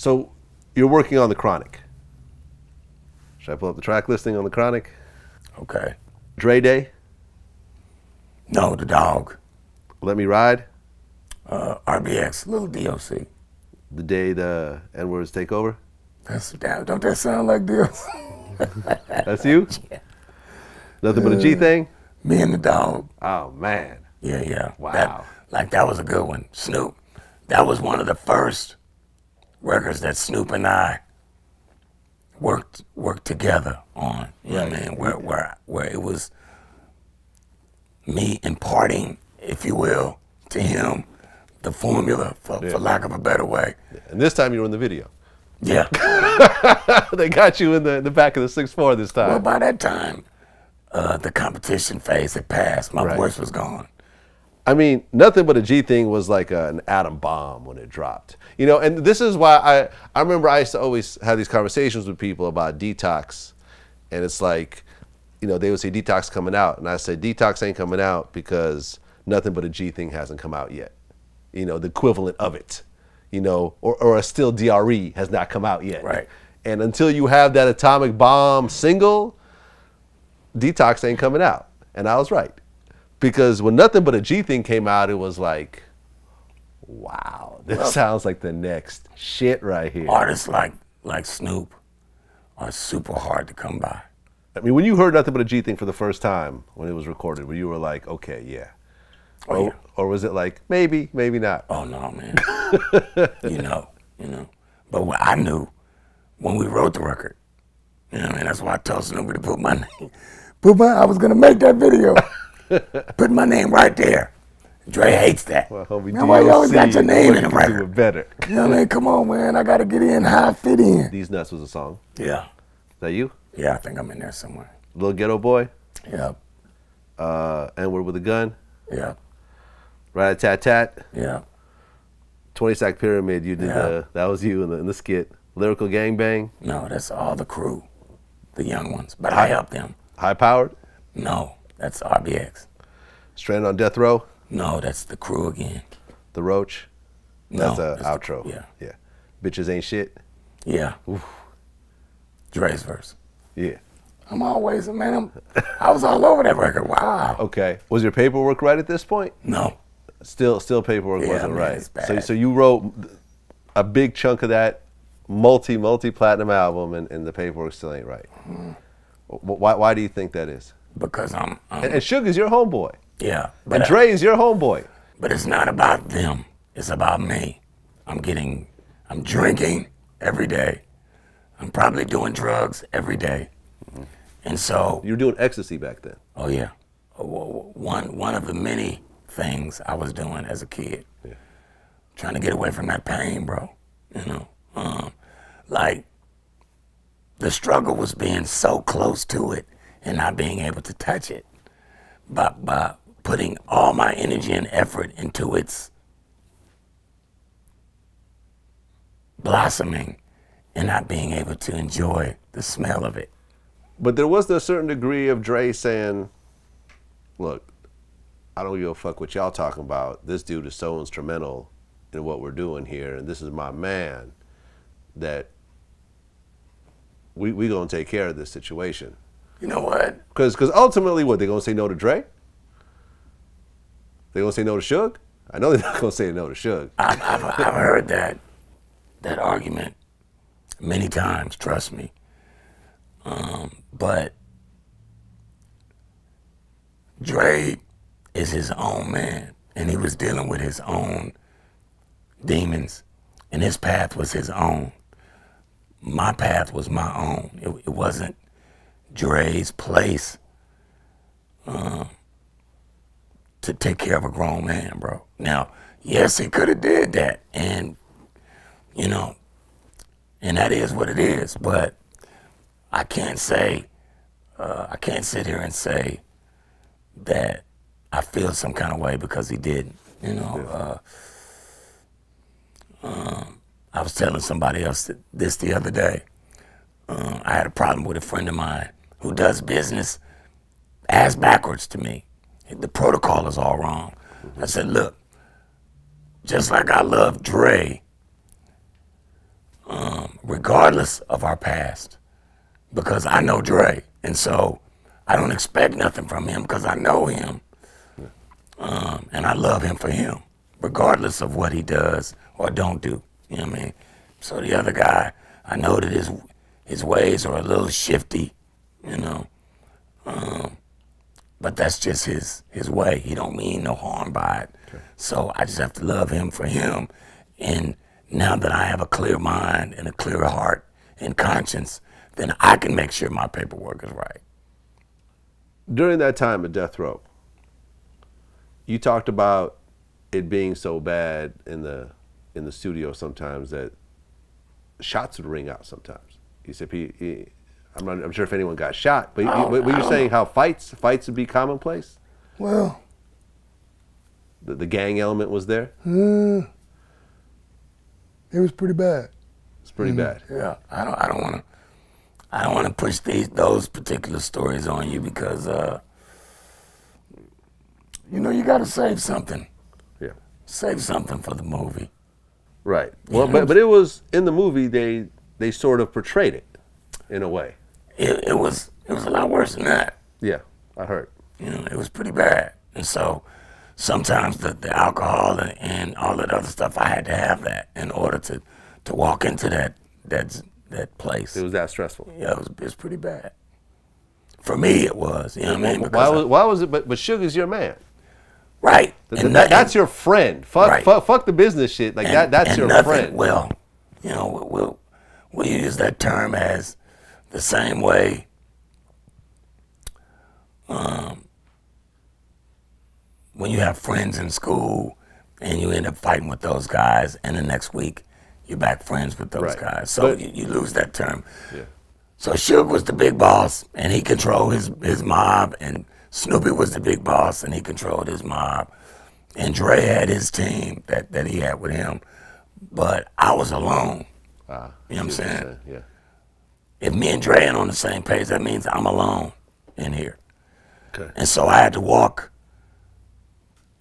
So you're working on the Chronic. Should I pull up the track listing on the Chronic? Okay. Dre Day? No, the dog. Let Me Ride? RBX, little D.O.C. The Day the N-words take over? Don't that sound like D.O.C.? That's you? Yeah. Nothing But a G Thing? Me and the dog. Oh, man. Yeah. Wow. That was a good one. Snoop. That was one of the first records that Snoop and I worked together on. You know what I mean? Where it was me imparting, if you will, to him the formula, for lack of a better way. And this time you were in the video. Yeah. They got you in the back of the 6'4" this time. Well, by that time, the competition phase had passed. My voice was gone. I mean, Nothing But a G Thing was like an atom bomb when it dropped. You know, and this is why I remember I used to always have these conversations with people about Detox. And it's like, you know, they would say Detox coming out. And I say, Detox ain't coming out because Nothing But a G Thing hasn't come out yet. You know, the equivalent of it. You know, or a Still DRE has not come out yet. Right. And until you have that atomic bomb single, Detox ain't coming out. And I was right. Because when Nothing But a G Thing came out, it was like, wow, this sounds like the next shit right here. Artists like Snoop are super hard to come by. I mean, when you heard Nothing But a G Thing for the first time when it was recorded, where you were like, okay, yeah. Oh, yeah. Or was it like, maybe, maybe not? Oh, no, man. you know. But what I knew when we wrote the record, you know what I mean? That's why I told Snoopy to put my name. I was going to make that video. Put my name right there. Dre hates that. Well, homie, man, why you always got your name in the do record? it better. You know what I mean? Come on, man. I got to get in how I fit in. These Nuts was a song. Yeah. Is that you? Yeah, I think I'm in there somewhere. Little Ghetto Boy? Yep. N-word with a gun? Yep. Rat-a-tat-tat? Yeah. 20 Sack Pyramid, you did that was you in the skit. Lyrical Gangbang? No, that's all the crew, the young ones. But I helped them. High Powered? No, that's RBX. Stranded on Death Row? No, that's the crew again. The Roach? No, That's an outro. Yeah. Bitches Ain't Shit? Yeah. Oof. Dre's verse. Yeah. I'm always, man, I was all over that record. Wow. Okay. Was your paperwork right at this point? No. Still paperwork wasn't man, right. it's bad. So you wrote a big chunk of that multi-platinum album and the paperwork still ain't right. Why do you think that is? Because I'm and Sugar's your homeboy. Yeah. And Dre is your homeboy. But it's not about them. It's about me. I'm drinking every day. I'm probably doing drugs every day. And so. You were doing ecstasy back then. Oh, yeah. One of the many things I was doing as a kid. Yeah. Trying to get away from that pain, bro. You know? Like, the struggle was being so close to it and not being able to touch it. By putting all my energy and effort into its blossoming and not being able to enjoy the smell of it. But there was a certain degree of Dre saying, look, I don't give a fuck what y'all talking about. This dude is so instrumental in what we're doing here, and this is my man, that we gonna take care of this situation. You know what? Because ultimately, what, they gonna say no to Dre? They gonna say no to Suge? I know they're not gonna say no to Suge. I've heard that argument many times, trust me. But Dre is his own man, and he was dealing with his own demons, and his path was his own. My path was my own. It wasn't Dre's place to take care of a grown man, bro. Now, yes, he could have did that, and you know, and that is what it is. But I can't say, I can't sit here and say that I feel some kind of way because he didn't. You know, I was telling somebody else this the other day. I had a problem with a friend of mine who does business ass backwards to me. The protocol is all wrong. I said, look, just like I love Dre, regardless of our past, because I know Dre, and so I don't expect nothing from him because I know him, and I love him for him, regardless of what he does or don't do. You know what I mean? So the other guy, I know that his ways are a little shifty, you know, but that's just his way. He don't mean no harm by it. Okay. So I just have to love him for him, and now that I have a clear mind and a clear heart and conscience, then I can make sure my paperwork is right. During that time at Death Row, you talked about it being so bad in the studio sometimes that shots would ring out sometimes. You said I'm sure if anyone got shot, but were you saying how fights would be commonplace? Well, the gang element was there? It was pretty bad. It's pretty bad. Yeah, I don't want to push those particular stories on you because you know, you got to save something. Yeah. Save something for the movie. Right. Well, but it was in the movie they sort of portrayed it in a way. It was a lot worse than that. Yeah, I heard. You know, it was pretty bad, and so sometimes the alcohol and all that other stuff, I had to have that in order to walk into that place. It was that stressful. Yeah, it was pretty bad. For me, it was. You know what I mean? Why was it? But Sugar's your man. Right. That's your friend. Fuck, right. fuck the business shit. Like that's your friend. Well, you know, we'll use that term as the same way. When you have friends in school and you end up fighting with those guys, and the next week you're back friends with those guys. So you lose that term. Yeah. So Suge was the big boss, and he controlled his mob, and Snoopy was the big boss, and he controlled his mob. And Dre had his team that he had with him, but I was alone. You know what I'm saying? Yeah. If me and Dre ain't on the same page, that means I'm alone in here. Okay. And so I had to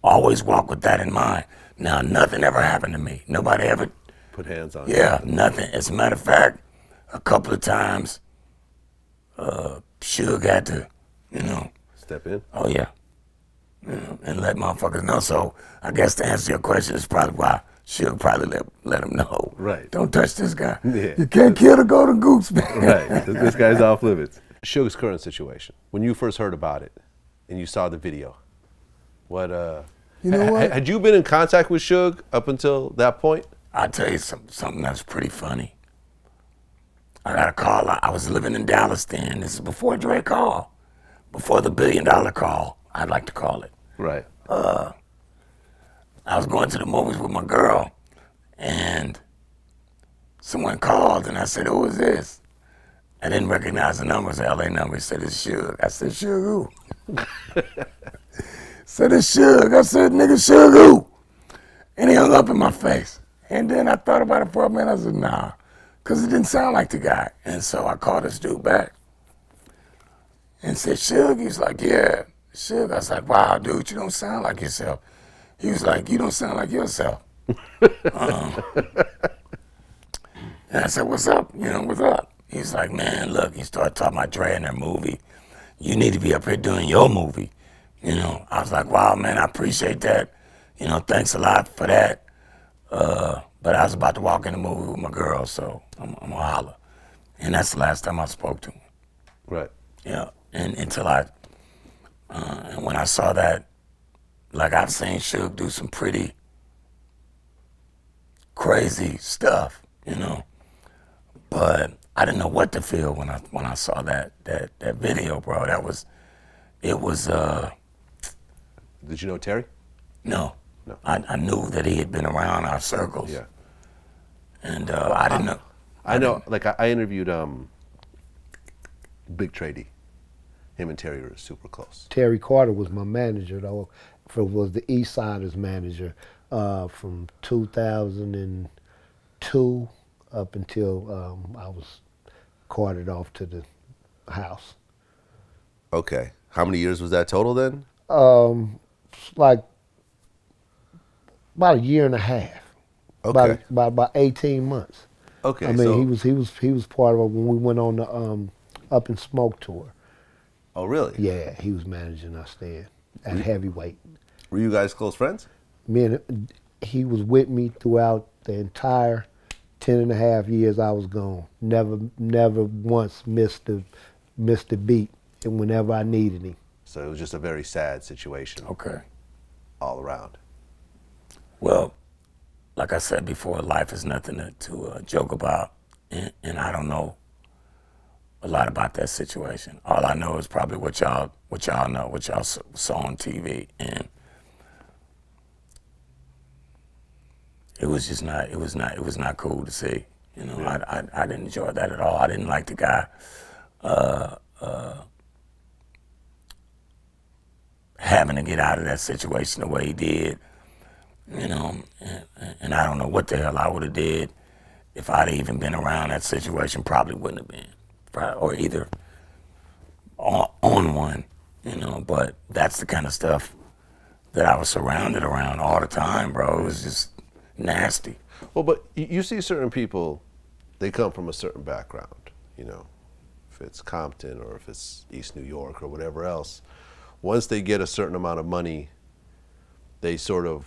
always walk with that in mind. Now, nothing ever happened to me. Nobody ever put hands on you. Yeah, nothing. As a matter of fact, a couple of times, Suge had to, you know. Step in? Oh, yeah. You know, and let motherfuckers know. So I guess to answer your question is probably why Suge probably let him know. Right. Don't touch this guy. Yeah. You can't kill the golden goose, man. Right. This guy's off limits. Suge's current situation. When you first heard about it and you saw the video, what you know what? Had you been in contact with Suge up until that point? I'll tell you something that's pretty funny. I got a call. I was living in Dallas then. This is before Dre called. Before the $1 billion call, I'd like to call it. Right. I was going to the movies with my girl, and someone called, and I said, "Who is this?" I didn't recognize the number. It's an LA number. He said, "It's Suge." I said, "Suge who?" Said, "It's Suge." I said, "Nigga, Suge who?" And he hung up in my face. And then I thought about it for a minute. I said, "Nah," because it didn't sound like the guy. And so I called this dude back and said, "Suge?" He's like, "Yeah, Suge." I was like, "Wow, dude, you don't sound like yourself." He was like, "You don't sound like yourself." And I said, "What's up? You know, what's up?" He's like, "Man, look," he started talking about Dre and their movie. "You need to be up here doing your movie." You know, I was like, "Wow, man, I appreciate that. You know, thanks a lot for that." But I was about to walk in the movie with my girl, so I'm gonna holler. And that's the last time I spoke to him. Right. Yeah, and and when I saw that, like I've seen Suge do some pretty crazy stuff, you know, but I didn't know what to feel when I saw that video, bro. It was. Did you know Terry? No. No. I knew that he had been around our circles. Yeah. And I didn't know. I know. Like I interviewed Big Trady. Him and Terry were super close. Terry Carter was my manager, though. Was the East Siders manager from 2002 up until I was carted off to the house. Okay. How many years was that total then? Like about a year and a half. Okay. About 18 months. Okay, I mean, he was part of it when we went on the Up in Smoke tour. Oh, really? Yeah, he was managing us then at heavyweight. Were you guys close friends? He was with me throughout the entire 10.5 years I was gone. Never once missed a beat, and whenever I needed him. So it was just a very sad situation. Okay. All around. Well, like I said before, life is nothing to joke about, and I don't know a lot about that situation. All I know is probably what y'all know, what y'all saw on TV, and it was just not. It was not cool to see. You know, yeah. I didn't enjoy that at all. I didn't like the guy having to get out of that situation the way he did. You know, and I don't know what the hell I would have did if I'd even been around that situation. Probably wouldn't have been, or either on one. You know, but that's the kind of stuff that I was surrounded around all the time, bro. It was just nasty. Well, but you see certain people, they come from a certain background, you know, if it's Compton or if it's East New York or whatever else. Once they get a certain amount of money, they sort of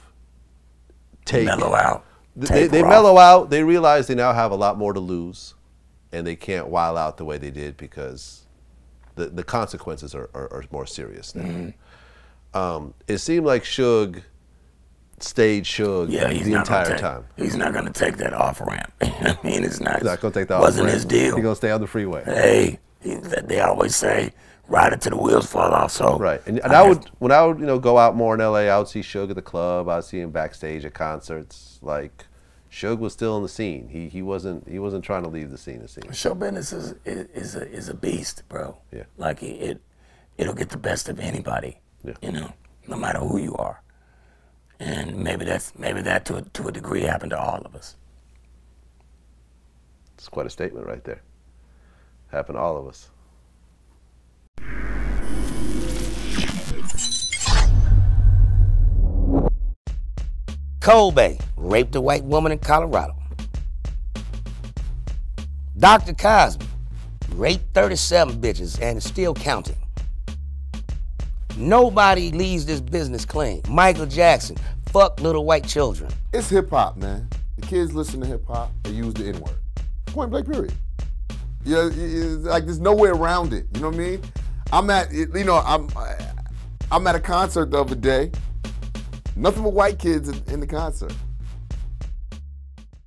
mellow out. They mellow out. They realize they now have a lot more to lose, and they can't wild out the way they did because the consequences are more serious now. Mm-hmm. It seemed like Suge stayed Suge the entire time. He's not going to take that off ramp. I mean, it's not. He's not going to take that off Wasn't ramp. His deal. He's going to stay on the freeway. Hey, they always say, ride it till the wheels fall off. So right, and when I would go out more in LA, I would see Suge at the club. I would see him backstage at concerts. Like, Suge was still in the scene. He wasn't trying to leave the scene. Show business is a beast, bro. Yeah, like it'll get the best of anybody. Yeah. You know, no matter who you are. And maybe that to a degree happened to all of us. It's quite a statement right there. Happened to all of us. Kobe raped a white woman in Colorado. Dr. Cosby raped 37 bitches and is still counting. Nobody leaves this business clean. Michael Jackson fucked little white children. It's hip hop, man. The kids listen to hip hop, they use the N-word. Point blank, period. Yeah, like there's no way around it. You know what I mean? I'm at a concert the other day. Nothing but white kids in the concert.